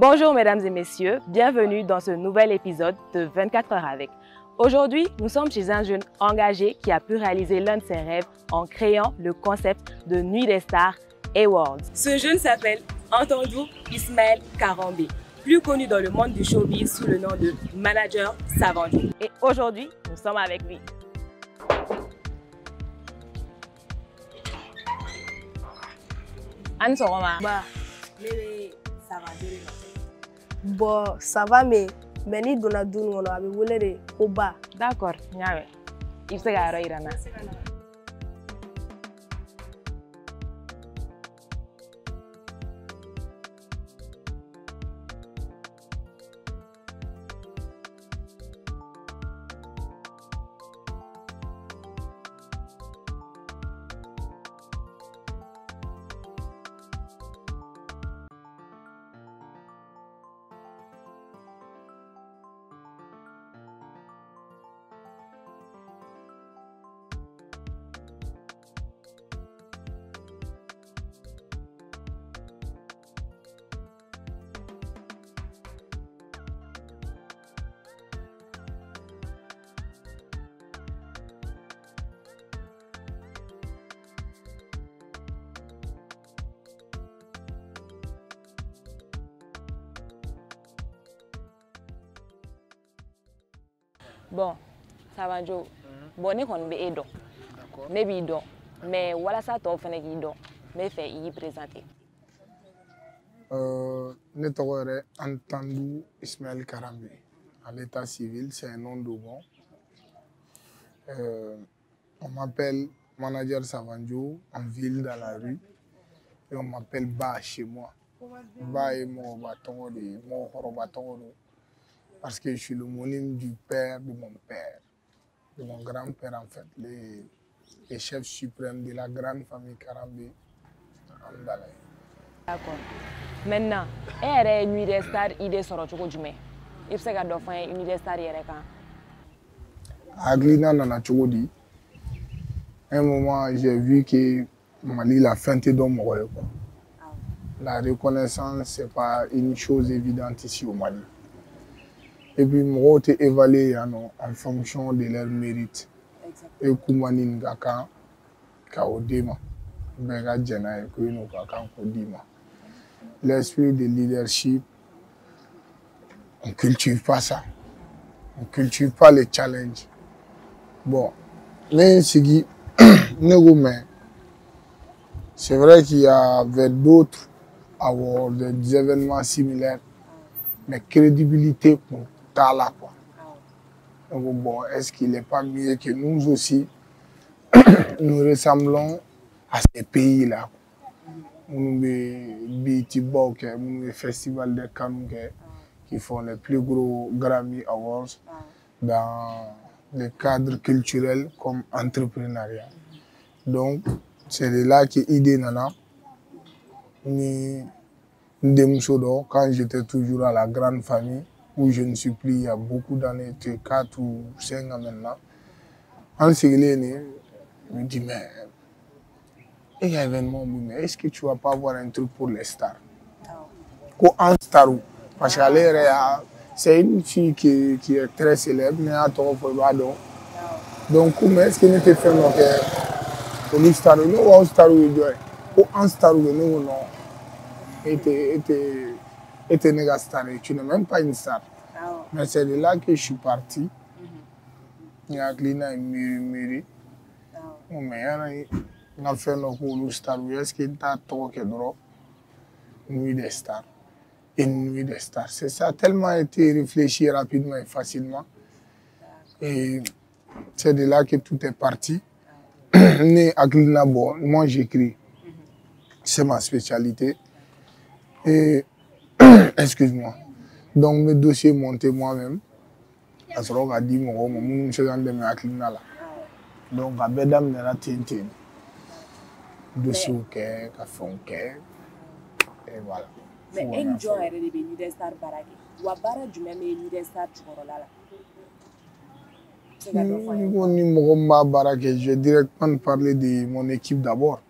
Bonjour mesdames et messieurs, bienvenue dans ce nouvel épisode de 24 heures avec. Aujourd'hui, nous sommes chez un jeune engagé qui a pu réaliser l'un de ses rêves en créant le concept de Nuit des Stars Awards. Ce jeune s'appelle Antandou Ismaël Karambe, plus connu dans le monde du showbiz sous le nom de Manager Savandou. Et aujourd'hui, nous sommes avec lui. Anne Soroma. Bon, ça va, mais ni donna dun kɔnɔ a bɛ wele de ko ba. D'accord, n y'a mɛn. I bɛ se ka yɔrɔ yira n na. Bon, Savandou, bon, ne kɔni bɛ e dɔn, ne b'i dɔn, mais walasa tɔw fana k'i dɔn, n bɛ fɛ i y'i présenter. Ne tɔgɔ yɛrɛ Antandou Ismaël Karambe. À l'état civil, c'est un nom de bon. On m'appelle Manager Savandou en ville, dans la rue, et on m'appelle Ba chez moi. Ba est mon bâton, mon bâton. Parce que je suis l'homonyme du père de mon père, de mon grand-père en fait, les chefs suprêmes de la grande famille Karambe. D'accord. Maintenant, e yɛrɛ ye Nuit des Stars idée sɔrɔ cogo jumɛn? I bɛ se ka dɔ fɔ n ye Nuit des Stars yɛrɛ kan? Hakilina nana cogo di? Un moment, j'ai vu que Mali la fin te dɔn mɔgɔ ye quoi. La reconnaissance, c'est pas une chose évidente ici au Mali. Et puis, moi, j'ai évalué en fonction de leur mérite. Et Koumani Ngaka, Kaodema, Benga Djena, Kouino Kaka, Kodima. L'esprit de leadership, on ne cultive pas ça. On ne cultive pas les challenges. Bon, mais c'est vrai qu'il y avait d'autres awards, des événements similaires, mais crédibilité pour là, quoi. Donc bon, est-ce qu'il n'est pas mieux que nous aussi, nous ressemblons à ces pays-là? Nous avons des festivals de Cannes qui font les plus gros Grammy Awards dans le cadre culturel comme entrepreneuriat. Donc, c'est de là que l'idée nana. Quand j'étais toujours à la grande famille, où je ne suis plus il y a beaucoup d'années, 4 ou 5 ans maintenant, en Séguélé, je me dis, mais il y a un événement, mais est-ce que tu ne vas pas avoir un truc pour les stars? En star, parce que c'est une fille qui est très célèbre, mais à ton donc, est-ce que nous te faisons que les stars, nous, en star, en star, nous, non. Était néga star, tu n'es même pas une star. Mais c'est de là que je suis parti. Il y a Glina et Miri. Mais il y a fait un star. Est-ce qu'il y a un Nuit des Stars? Une Nuit des Stars. C'est ça, tellement été réfléchi rapidement et facilement. Et c'est de là que tout est parti. Né à Glina, bon, moi j'écris. C'est ma spécialité. Et, excuse-moi, donc mes dossiers montés moi-même, parce qu'on a dit, mon donc, à Bedam, il y a un dossier au quai, café au quai, et voilà. Mais un jour, il y a des Nuit des Stars baraki. Ou à Bara du même Nuit des Stars, tu vois là. Je vais directement parler de mon équipe d'abord.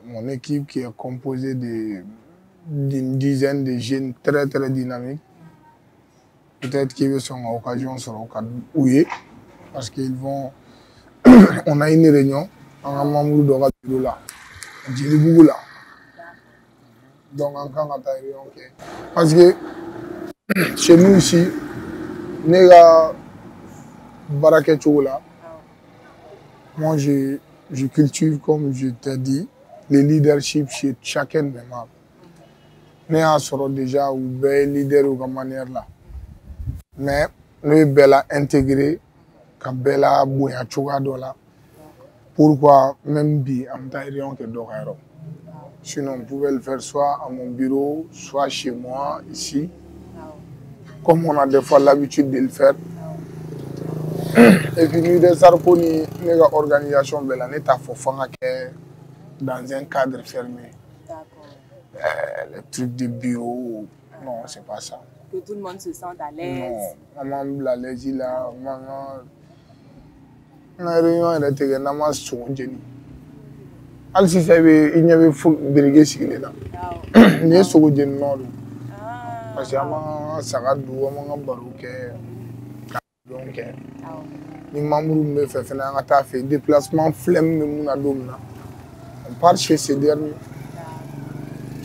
Mon équipe qui est composée de d'une dizaine de jeunes très très dynamiques. Peut-être qu'ils sont à l'occasion sur l'occasion, parce qu'ils vont. On a une réunion, on a membre de la bureau là, Djilibougou là. Donc on a une réunion. Parce que chez nous ici, nous avons Baraketou là. Moi je cultive, comme je t'ai dit, le leadership chez chacun des membres. Nous avons déjà un leader de manière là. Mais nous avons intégré Kabela Bouya Chogadola. Pourquoi même bi en taillerion que d'Orairo. Sinon, on pouvait le faire soit à mon bureau, soit chez moi, ici. Comme on a des fois l'habitude de le faire. Et puis nous, des sarconi, notre organisation, nous avons dans un cadre fermé. Les trucs de bureau, non, c'est pas ça. Que tout le monde se sente à l'aise. Non, maman, la l'aise là, maman. La réunion elle était vraiment sourde. Al si savait il n'y avait fou délégué sur là. Il est sourde non. Parce que maman sagadou, maman barouke. Donc, les membres me fait faire un fait déplacement flemme de mon adom. On part chez ces derniers.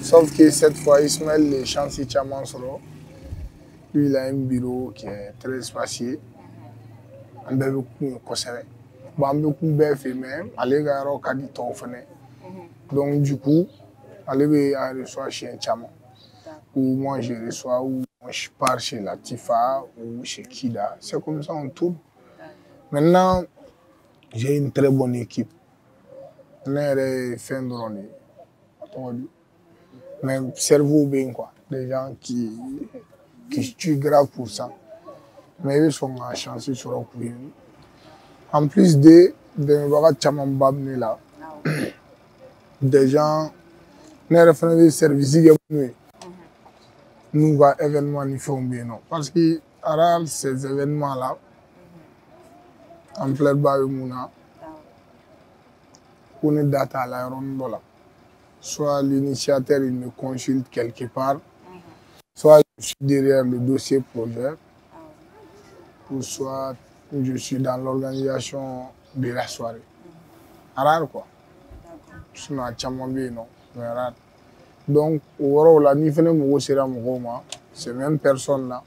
Sauf que cette fois, Ismaël, les chances de Chaman solo. Lui, il a un bureau qui est très spacieux. On a beaucoup de conseils. On a beaucoup de fait, mais aller à donc, du coup, aller reçoit chez un Chaman. Ou moi, je reçois, ou je pars chez Latifa, ou chez Kida. C'est comme ça, on tourne. Maintenant, j'ai une très bonne équipe. On est fin de l'année. Mais cerveau bien quoi, des gens qui tuent grave pour ça. Mais ils sont à chancer sur le coup. En plus de là, des gens, nous avons des services nous avons événements qui font bien non. Parce que ces événements là, en plein bas on est data à l'aérodrome. Soit l'initiateur il me consulte quelque part, soit je suis derrière le dossier projet, ou soit je suis dans l'organisation de la soirée. Rare quoi. Sinon, à Tchamambi, non. Mais rare. Donc, au là, ni fene mogo sera mogo ma, ces mêmes personnes là,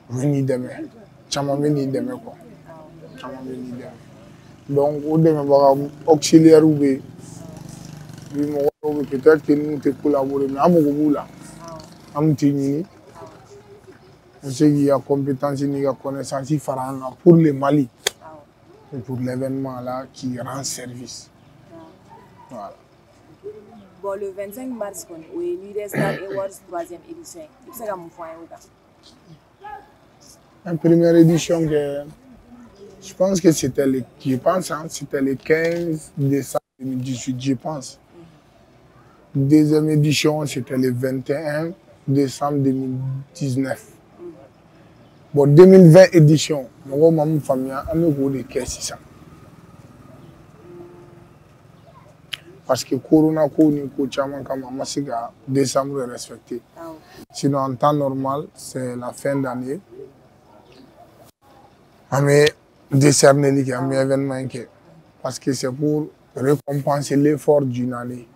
venir demain. Tchamambi ni demain quoi. Tchamambi ni demain. Donc, au demain, auxiliaire ou bien, peut-être que nous te collaborer, mais à mon là, à mon tini, on sait qu'il y a compétence, il y a connaissance, il fera pour le Mali, et pour l'événement là qui rend service. Voilà. Bon, le 25 mars, on est Leader Star Awards 3e édition. C'est comme la première édition, je pense que c'était le 15 décembre 2018, je pense. Deuxième édition, c'était le 21 décembre 2019. Bon, 2020 édition, mon maman famille a mis au de caisse. Parce que Corona ni Kochaman comme Masiga décembre respecté. Sinon en temps normal, c'est la fin d'année. Mais décerner les événements parce que c'est pour récompenser l'effort d'une année.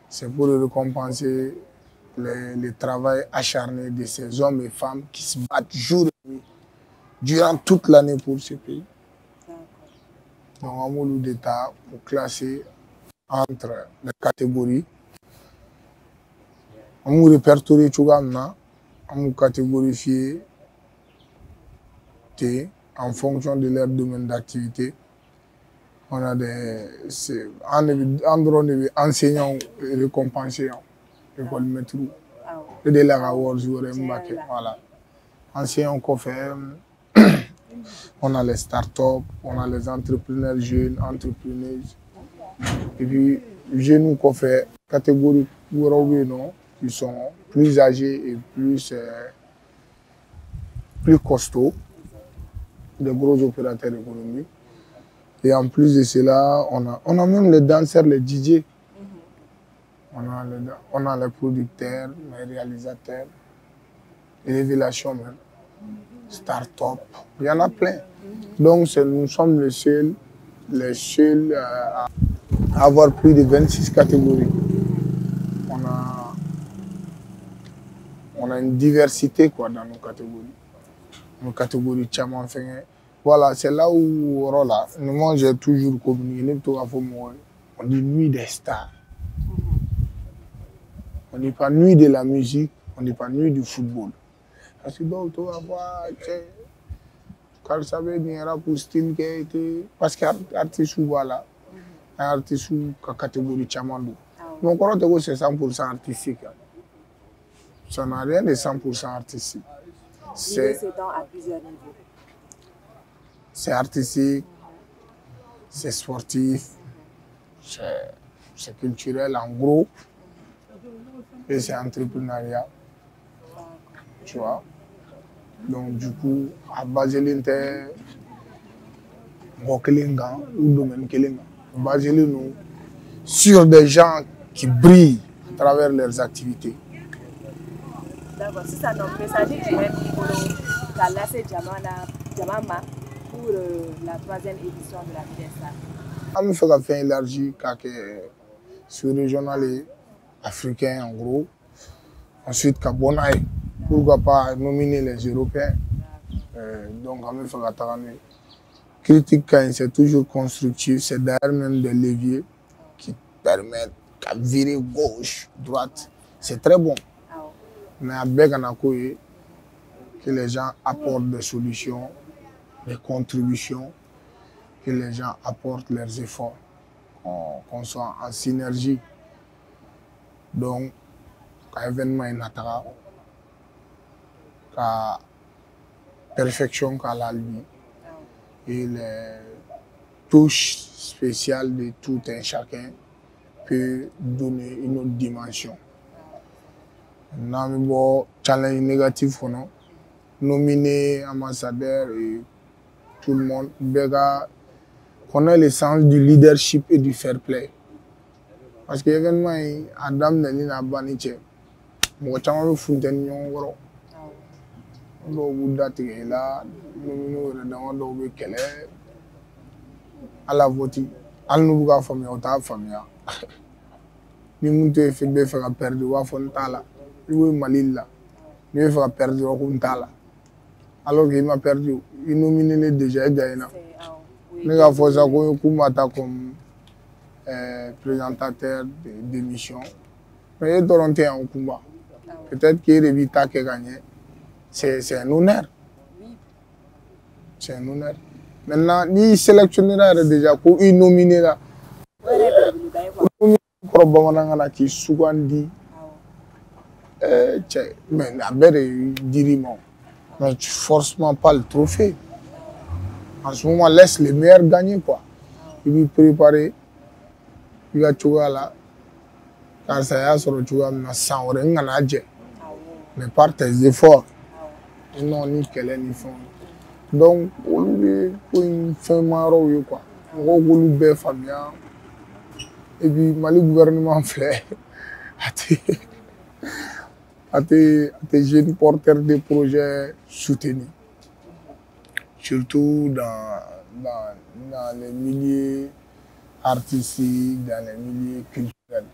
C'est pour récompenser le travail acharné de ces hommes et femmes qui se battent jour et nuit durant toute l'année pour ce pays. Donc on a eu d'état pour classer entre les catégories. On a répertorié tout ça, on a catégorifié en fonction de leur domaine d'activité. On a des enseignants récompensés, l'école métro, et des awards, voilà. Enseignants qu'on fait, on a les startups, on a les entrepreneurs jeunes, entrepreneuses. Et puis, jeunes qu'on fait catégorie qui sont plus âgés et plus costauds, des gros opérateurs économiques. Et en plus de cela, on a même les danseurs, les DJ. On a les producteurs, les réalisateurs, les révélations même, start-up, il y en a plein. Donc nous sommes les seuls à avoir plus de 26 catégories. On a une diversité quoi, dans nos catégories. Nos catégories tchaman. Voilà, c'est là où là, moi j'ai toujours communiqué. On dit nuit des stars. On ne dit pas nuit de la musique, on ne dit pas nuit du football. Parce que donc, tu vas voir, quand ça veut dire pour style qui a été. Parce qu'il y a des artistes là, un artiste de catégorie tchaman. Mon corps c'est 100% artistique. Ça n'a rien de 100% artistique. C'est à plusieurs niveaux. C'est artistique, c'est sportif, c'est culturel en gros, et c'est entrepreneuriat. Tu vois? Donc du coup, à baser l'inter, ou domaine baser nous sur des gens qui brillent à travers leurs activités. D'accord, si ça nous message du même qu'a laissé Jamama pour la 3e édition de la Nuit des Stars. On fait faire élargi sur régional et africain en gros. Ensuite, Kabonaï, pourquoi pas nominer les Européens. Donc, on fait la critique, c'est toujours constructif, c'est d'ailleurs même des leviers qui permettent de virer gauche, droite. C'est très bon. Mais avec un accord que les gens apportent des solutions, des contributions, que les gens apportent leurs efforts, qu'on soit en synergie. Donc, quand l'événement est naturel, la perfection qu'a la vie et les touches spéciales de tout un chacun peut donner une autre dimension. Nous avons un challenge négatif, nominé ambassadeur et tout le monde. On a le sens du leadership et du fair play. Parce que l'événement est Adam Nelina Baniche. Moi, je suis fontaine à la voiture. Elle nous a fait la famille. Nous avons fait la perdre. Nous avons perdu alors qu'il m'a perdu. Il nominé déjà gagné. Nous avons fait comme présentateur d'émission. Mais il est en combat. Peut-être qu'il évite à gagner. C'est un honneur. C'est un honneur. Maintenant, il sélectionnera déjà pour une nominer là. Qui souvent dit, mais la belle diriment. Mais tu forcément pas le trophée. En ce moment, laisse les meilleurs gagner quoi. Il va préparer, il va jouer là. Quand ça y est, sur le joueur, il va s'en mais par tes efforts, non ni quel est ni fond. Donc, on lui fait marrer quoi. On lui fait famille. Et puis, le gouvernement fait à tes jeunes porteurs de projets soutenus. Surtout dans les milieux artistiques, dans les milieux culturels.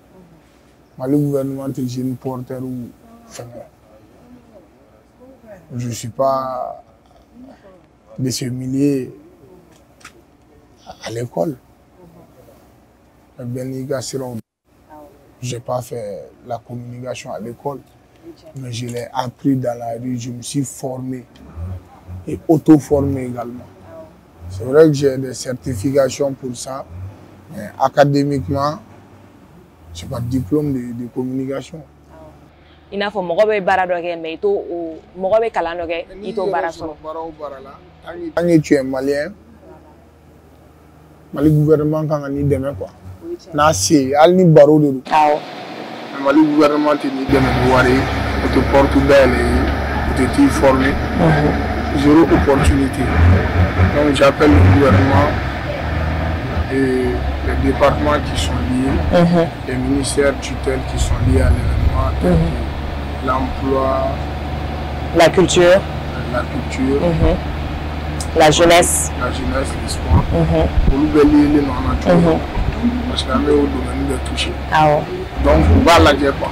Le gouvernement est jeune porteur ou je ne suis pas de ce milieu à l'école. Je n'ai pas fait la communication à l'école, mais je l'ai appris dans la rue. Je me suis formé et auto-formé également. C'est vrai que j'ai des certifications pour ça, mais académiquement, je n'ai pas de diplôme de communication. Il n'a pas de baradogé, mais il y a kalanogé, il y a Quand tu es malien, le gouvernement quand on y demain quoi. Nasi, al ni baro de. Le gouvernement te dit de voir, te porte belle, te former. Zéro opportunité. Donc j'appelle le gouvernement et les départements qui sont liés, les ministères tutelles qui sont liés à l'événement, l'emploi, la culture, la jeunesse, les sports. Pour nous les noms parce qu'on est au domaine de toucher. Donc on va la dire quoi.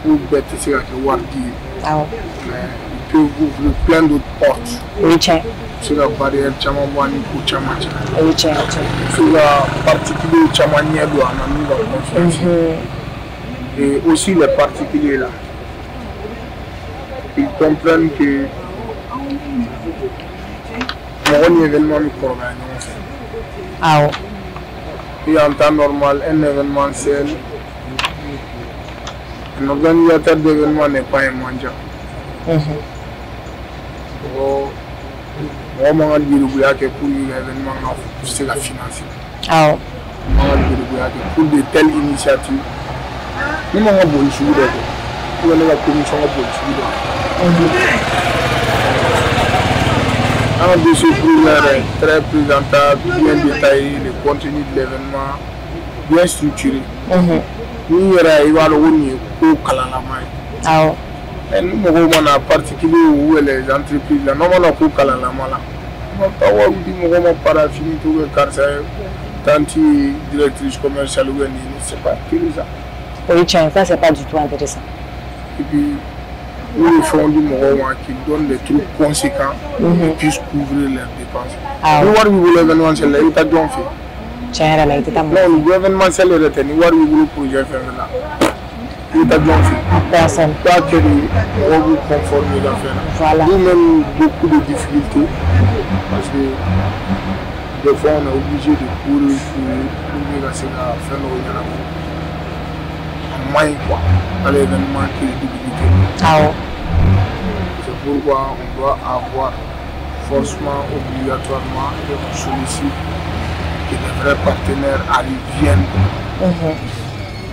Pour bête c'est que wardi. Il peut ouvrir plein d'autres portes. Oui, tiens. Sur la barrière Chamamwani pour Chamacha. Oui, tiens. Sur la particulier Chamania doit nous la confiance. Et aussi les particuliers là. Ils comprennent que mon événement me programme. Et en temps normal, un événementiel, un organisateur d'événement n'est pas un mendiant. On m'a dit que pour l'événement, c'est la finance. Pour de telles initiatives, nous avons besoin de suivre. Nous avons la commission de un de ce programme très présentable, bien détaillé, le contenu de l'événement, bien structuré. Nous avons nous avons particulier où les entreprises, nous avons tanti directrice commerciale, c'est pas que ça. Oui, tiens, ça c'est pas du tout intéressant. Et puis, nous faisons du moment qui donne des trucs conséquents et puissent couvrir leurs dépenses. Nous avons l'événementiel, là, il a déjà fait. Tiens, là, il était à moi. Non, l'événementiel est retenu, nous avons le projet fait là. Il a déjà fait. Personne. Pas que nous avons conformé l'affaire. Voilà. Nous avons beaucoup de difficultés parce que des fois on est obligé de courir pour faire nos événements. Quoi, à l'événement qui est débilité. C'est pourquoi on doit avoir forcément, obligatoirement, et on sollicite que les vrais partenaires viennent.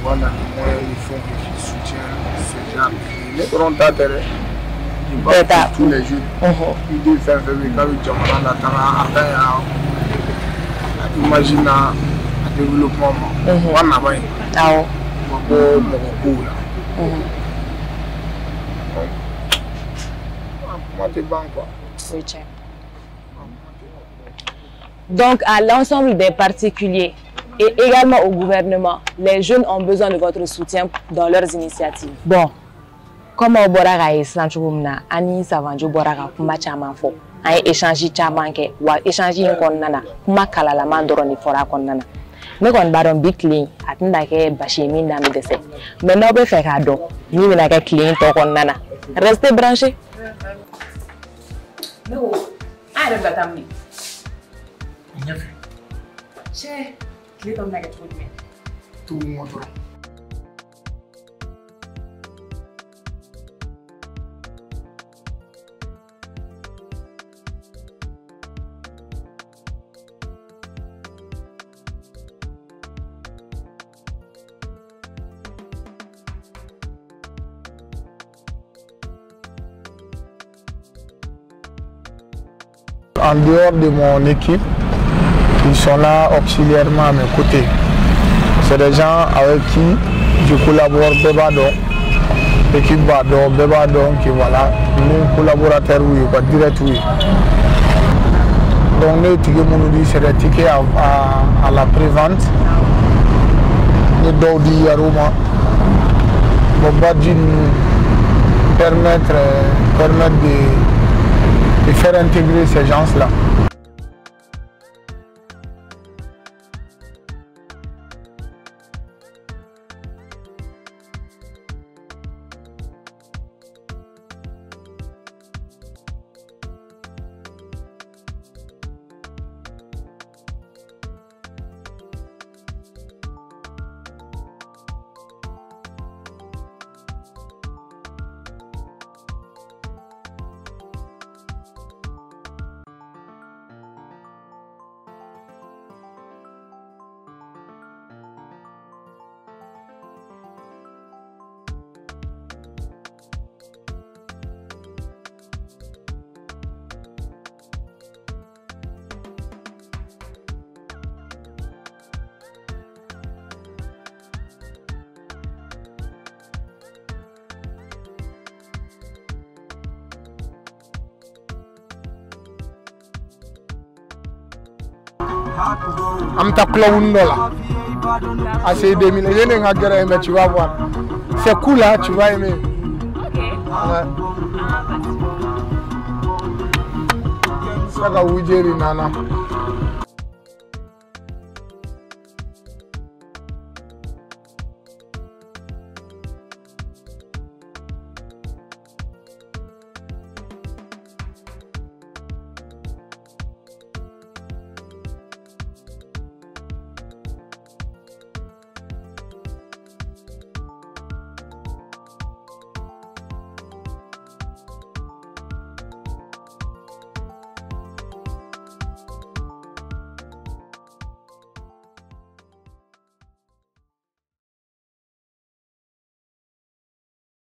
Voilà les moyens, les fonds qui soutiennent ces gens. Les volontaires, ils partent tous les jours. Ils disent faire imagine le développement. Donc, à l'ensemble des particuliers et également au gouvernement, les jeunes ont besoin de votre soutien dans leurs initiatives. Bon, comme au Borara et Sanchoumna, Ani Savanjo Borara, Kuma Chamanfo, a échangé Chamanke, ou échangé un konnana, Kuma Kalala Mandoroni Fora Konnana. Ne kon baron bi clean atinda ke bashi min na mi dese mais no be fe ka do ni mi na ka clean to kon nana restez branchés no ara batamni ñefe che clean to na ka tout moto. En dehors de mon équipe, ils sont là auxiliairement à mes côtés. C'est des gens avec qui je collabore, Bebadon, l'équipe Badon, Bebadon, qui voilà, nos collaborateurs, oui, pas direct, oui. Donc, les tickets, c'est des tickets à la prévente. Nous Daudi Yaroma, permettre de faire intégrer ces gens-là. Am ta $1. À ces 2000, mais tu vas voir. C'est cool là, tu vas aimer. Ok. Ouais. Ça va vous dire, Nana.